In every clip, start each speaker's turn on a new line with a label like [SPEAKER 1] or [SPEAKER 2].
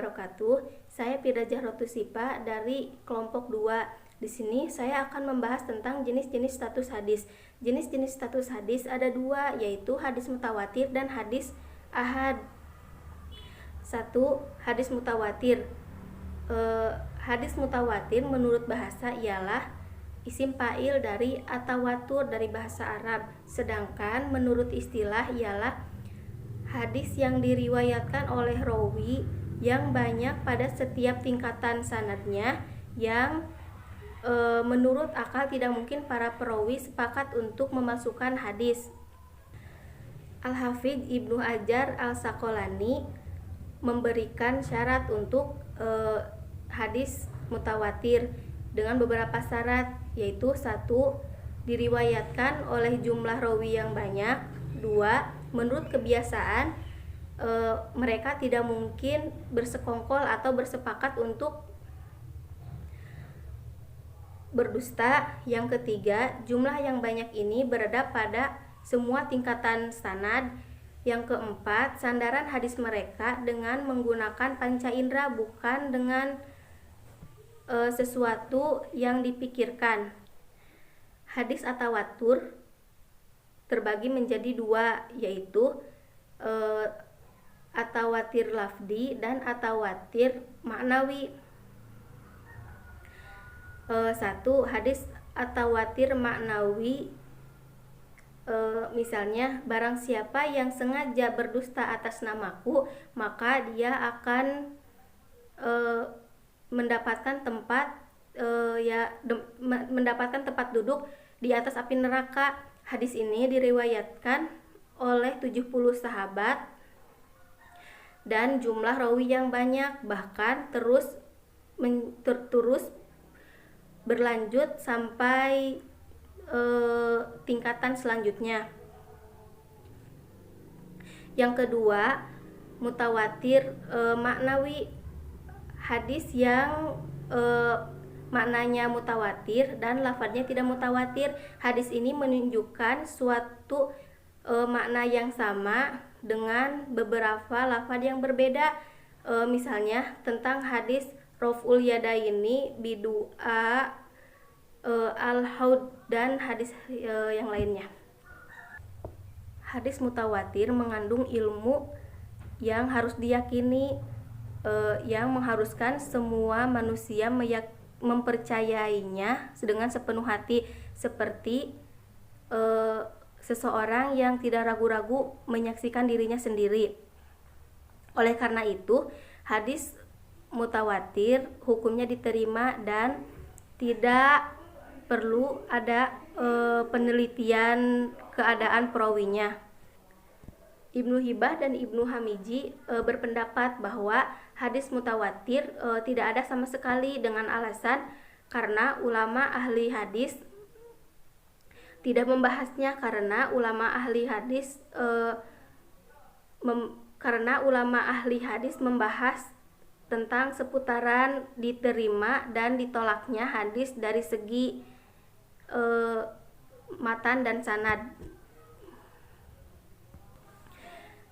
[SPEAKER 1] wabarakatuh. Saya Firajah Rotusipa dari kelompok 2. Di sini saya akan membahas tentang jenis-jenis status hadis. Jenis-jenis status hadis ada 2, yaitu hadis mutawatir dan hadis ahad. 1. Hadis mutawatir. Hadis mutawatir menurut bahasa ialah isim fa'il dari atawatur dari bahasa Arab. Sedangkan menurut istilah ialah hadis yang diriwayatkan oleh rawi yang banyak pada setiap tingkatan sanadnya, yang menurut akal tidak mungkin para perawi sepakat untuk memasukkan hadis. Al-Hafidz Ibnu Hajar Al-Asqalani memberikan syarat untuk hadis mutawatir dengan beberapa syarat, yaitu 1. Diriwayatkan oleh jumlah rawi yang banyak. 2. Menurut kebiasaan mereka tidak mungkin bersekongkol atau bersepakat untuk berdusta. Yang ketiga, jumlah yang banyak ini berada pada semua tingkatan sanad. Yang keempat, sandaran hadis mereka dengan menggunakan panca indera, bukan dengan sesuatu yang dipikirkan. Hadis atawatur terbagi menjadi 2, yaitu atawatir lafdi dan atawatir maknawi. 1. Hadis atawatir maknawi, misalnya barang siapa yang sengaja berdusta atas namaku, maka dia akan mendapatkan tempat duduk di atas api neraka. Hadis ini diriwayatkan oleh 70 sahabat dan jumlah rawi yang banyak, bahkan terus berlanjut sampai tingkatan selanjutnya. Yang kedua, mutawatir maknawi, hadis yang maknanya mutawatir dan lafadznya tidak mutawatir. Hadis ini menunjukkan suatu makna yang sama dengan beberapa lafadz yang berbeda. Misalnya tentang hadis Raf'ul Yadaini bidu'a al-haud dan hadis yang lainnya. Hadis mutawatir mengandung ilmu yang harus diyakini, yang mengharuskan semua manusia mempercayainya dengan sepenuh hati, seperti seseorang yang tidak ragu-ragu menyaksikan dirinya sendiri. Oleh karena itu, hadis mutawatir hukumnya diterima dan tidak perlu ada penelitian keadaan perawinya. Ibnu Hibah dan Ibnu Hamiji berpendapat bahwa hadis mutawatir tidak ada sama sekali, dengan alasan karena ulama ahli hadis tidak membahasnya, karena ulama ahli hadis membahas tentang seputaran diterima dan ditolaknya hadis dari segi matan dan sanad.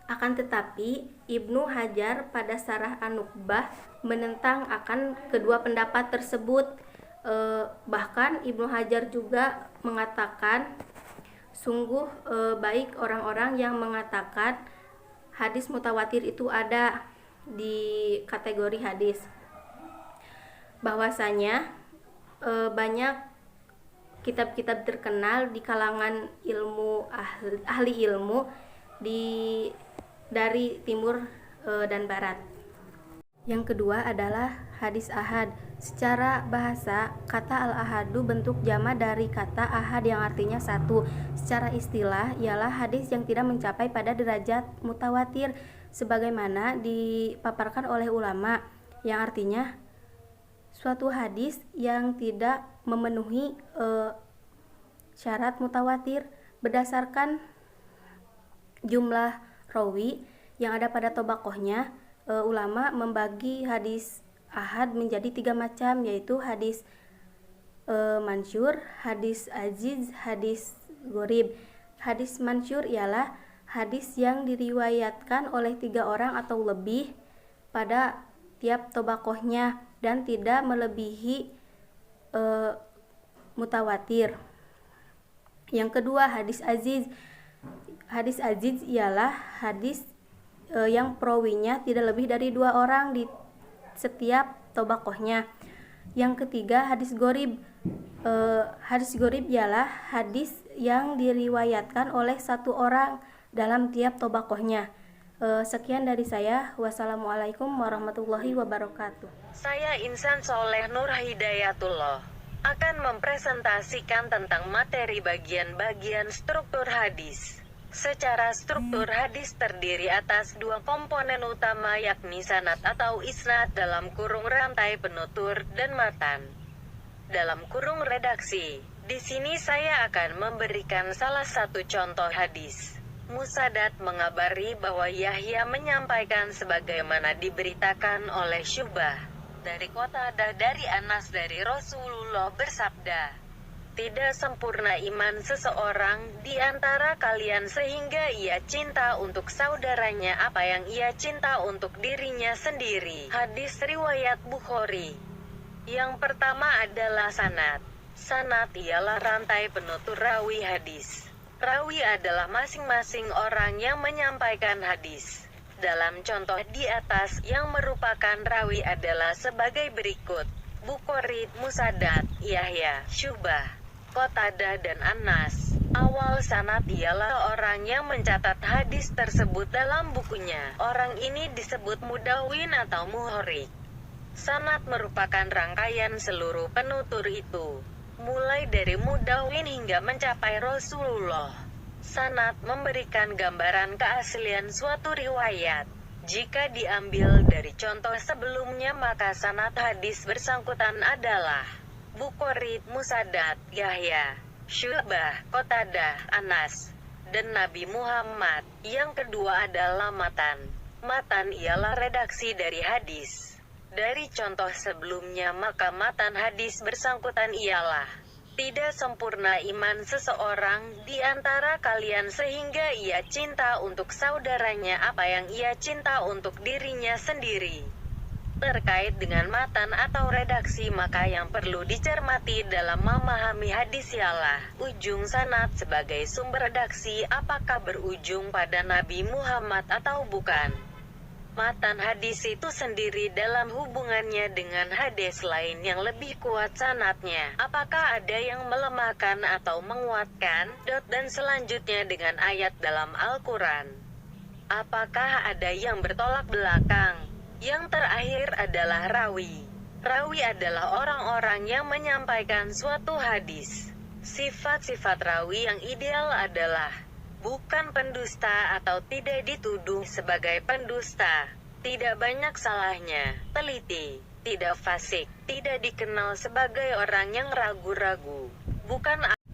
[SPEAKER 1] Akan tetapi Ibnu Hajar pada Syarah An-Nukhbah menentang akan kedua pendapat tersebut. Bahkan Ibnu Hajar juga mengatakan sungguh baik orang-orang yang mengatakan hadis mutawatir itu ada di kategori hadis. Bahwasanya banyak kitab-kitab terkenal di kalangan ahli ilmu dari timur dan barat. Yang kedua adalah hadis ahad. Secara bahasa, kata al-ahadu bentuk jama dari kata ahad yang artinya satu. Secara istilah ialah hadis yang tidak mencapai pada derajat mutawatir, sebagaimana dipaparkan oleh ulama, yang artinya suatu hadis yang tidak memenuhi syarat mutawatir. Berdasarkan jumlah rawi yang ada pada tobakohnya, ulama membagi hadis ahad menjadi 3 macam, yaitu hadis mansyur, hadis aziz, hadis gharib. Hadis mansyur ialah hadis yang diriwayatkan oleh 3 orang atau lebih pada tiap tobakohnya dan tidak melebihi mutawatir. Yang kedua, hadis aziz. Hadis aziz ialah hadis yang perawinya tidak lebih dari 2 orang di setiap tobakohnya. Yang ketiga, hadis gorib. Hadis gorib ialah hadis yang diriwayatkan oleh 1 orang dalam tiap tobakohnya. Sekian dari saya. Wassalamualaikum warahmatullahi wabarakatuh.
[SPEAKER 2] Saya Insan Soleh Nur Hidayatullah akan mempresentasikan tentang materi bagian-bagian struktur hadis. Secara struktur hadis terdiri atas 2 komponen utama, yakni sanad atau isnad dalam kurung rantai penutur dan matan dalam kurung redaksi. Di sini saya akan memberikan salah satu contoh hadis. Musadat mengabari bahwa Yahya menyampaikan sebagaimana diberitakan oleh Syu'bah dari Qatadah dari Anas dari Rasulullah bersabda, "Tidak sempurna iman seseorang di antara kalian sehingga ia cinta untuk saudaranya apa yang ia cinta untuk dirinya sendiri." Hadis riwayat Bukhari. Yang pertama adalah sanad. Sanad ialah rantai penutur rawi hadis. Rawi adalah masing-masing orang yang menyampaikan hadis. Dalam contoh di atas yang merupakan rawi adalah sebagai berikut: Bukhari, Musadat, Yahya, Syu'bah, Qatadah dan Anas. Awal sanad ialah orang yang mencatat hadis tersebut dalam bukunya. Orang ini disebut mudawwin atau muhorrik. Sanad merupakan rangkaian seluruh penutur itu, mulai dari mudawwin hingga mencapai Rasulullah. Sanad memberikan gambaran keaslian suatu riwayat. Jika diambil dari contoh sebelumnya, maka sanad hadis bersangkutan adalah Bukhari, Musadat, Yahya, Syu'bah, Qatadah, Anas, dan Nabi Muhammad. Yang kedua adalah matan. Matan ialah redaksi dari hadis. Dari contoh sebelumnya, maka matan hadis bersangkutan ialah: "Tidak sempurna iman seseorang di antara kalian sehingga ia cinta untuk saudaranya apa yang ia cinta untuk dirinya sendiri." Terkait dengan matan atau redaksi, maka yang perlu dicermati dalam memahami hadis ialah ujung sanad sebagai sumber redaksi, apakah berujung pada Nabi Muhammad atau bukan. Matan hadis itu sendiri dalam hubungannya dengan hadis lain yang lebih kuat sanadnya, apakah ada yang melemahkan atau menguatkan, dan selanjutnya dengan ayat dalam Al-Quran, apakah ada yang bertolak belakang. Yang terakhir adalah rawi. Rawi adalah orang-orang yang menyampaikan suatu hadis. Sifat-sifat rawi yang ideal adalah bukan pendusta atau tidak dituduh sebagai pendusta, tidak banyak salahnya, teliti, tidak fasik, tidak dikenal sebagai orang yang ragu-ragu,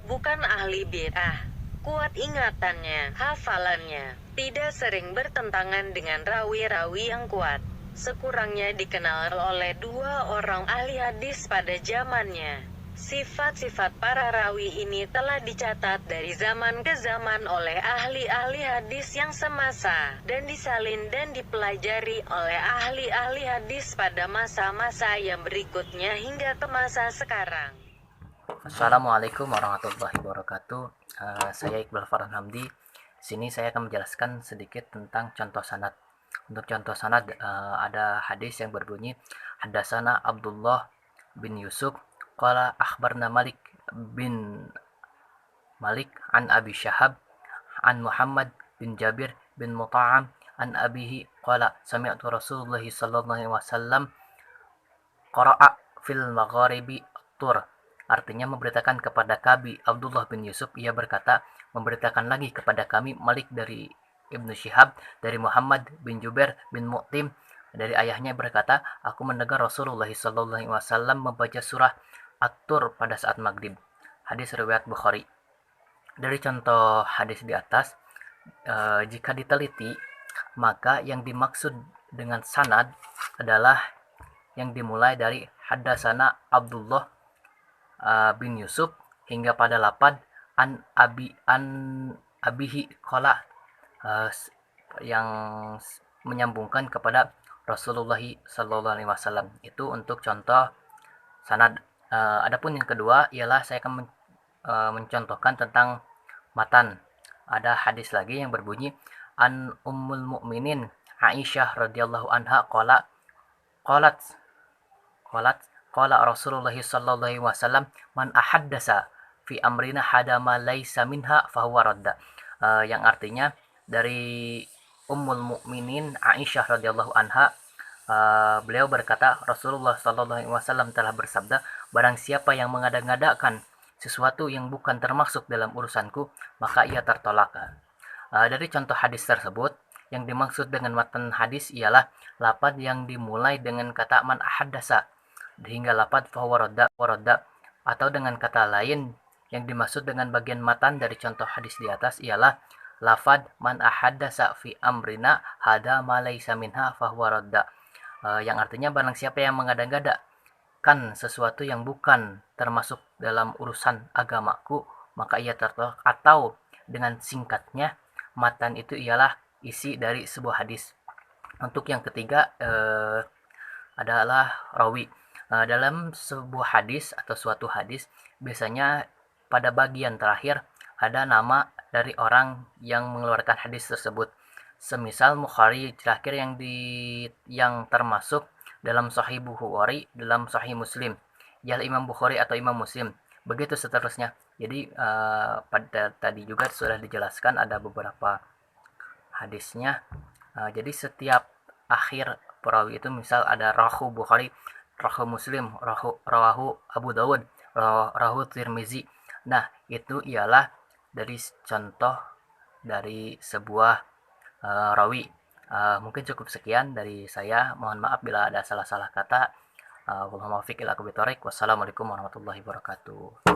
[SPEAKER 2] bukan ahli bid'ah, kuat ingatannya, hafalannya, tidak sering bertentangan dengan rawi-rawi yang kuat, sekurangnya dikenal oleh 2 orang ahli hadis pada zamannya. Sifat-sifat para rawi ini telah dicatat dari zaman ke zaman oleh ahli-ahli hadis yang semasa, dan disalin dan dipelajari oleh ahli-ahli hadis pada masa-masa yang berikutnya hingga ke masa sekarang.
[SPEAKER 3] Assalamualaikum warahmatullahi wabarakatuh. Saya Iqbal Farhan Hamdi. Di sini saya akan menjelaskan sedikit tentang contoh sanad. Untuk contoh sanad ada hadis yang berbunyi, Haddatsana Abdullah bin Yusuf qala akhbarna Malik bin Malik an Abi Syahab an Muhammad bin Jabir bin Mut'am an abihi qala sami'tu Rasulullah sallallahu alaihi wasallam qara'a fil magharibi tur. Artinya memberitakan kepada kami Abdullah bin Yusuf, ia berkata, memberitakan lagi kepada kami Malik dari Ibnu Syihab dari Muhammad bin Jubair bin Mut'im dari ayahnya berkata, aku mendengar Rasulullah sallallahu alaihi wasallam membaca surah At-Tur pada saat maghrib. Hadis riwayat Bukhari. Dari contoh hadis di atas, jika diteliti, maka yang dimaksud dengan sanad adalah yang dimulai dari Haddatsana Abdullah bin Yusuf hingga pada lapad an abihi qala, yang menyambungkan kepada Rasulullah sallallahu alaihi wasallam. Itu untuk contoh sanad. Adapun yang kedua ialah saya akan mencontohkan tentang matan. Ada hadis lagi yang berbunyi an ummul mukminin Aisyah radhiyallahu anha qalat qalat qala Rasulullah sallallahu alaihi wasallam man ahaddasa fi amrina hadama laisa minha fahuwa radda. Yang artinya dari Ummul Mukminin Aisyah radhiyallahu anha, beliau berkata Rasulullah sallallahu alaihi wasallam telah bersabda, barang siapa yang mengada-ngadakan sesuatu yang bukan termasuk dalam urusanku, maka ia tertolak. Dari contoh hadis tersebut, yang dimaksud dengan matan hadis ialah lafaz yang dimulai dengan kata man ahaddasa hingga lafaz fahuwa radda, atau dengan kata lain yang dimaksud dengan bagian matan dari contoh hadis di atas ialah lafaz man ahaddasa fi amrina hada ma laisa minha fahuwa radda, yang artinya barang siapa yang mengada-ngadakan sesuatu yang bukan termasuk dalam urusan agamaku, maka ia tertolak. Atau dengan singkatnya, matan itu ialah isi dari sebuah hadis. Untuk yang ketiga adalah rawi. Dalam sebuah hadis atau suatu hadis, biasanya pada bagian terakhir ada nama dari orang yang mengeluarkan hadis tersebut. Semisal Bukhari terakhir yang termasuk dalam Sahih Bukhari, dalam Sahih Muslim, ya Imam Bukhari atau Imam Muslim, begitu seterusnya. Jadi pada tadi juga sudah dijelaskan ada beberapa hadisnya. Jadi setiap akhir perawi itu misal ada rahu Bukhari, rahu Muslim, rawahu Abu Dawud, rahu Tirmizi. Nah, itu ialah dari contoh dari sebuah rawi. Mungkin cukup sekian dari saya. Mohon maaf bila ada salah-salah kata. Wassalamualaikum warahmatullahi wabarakatuh.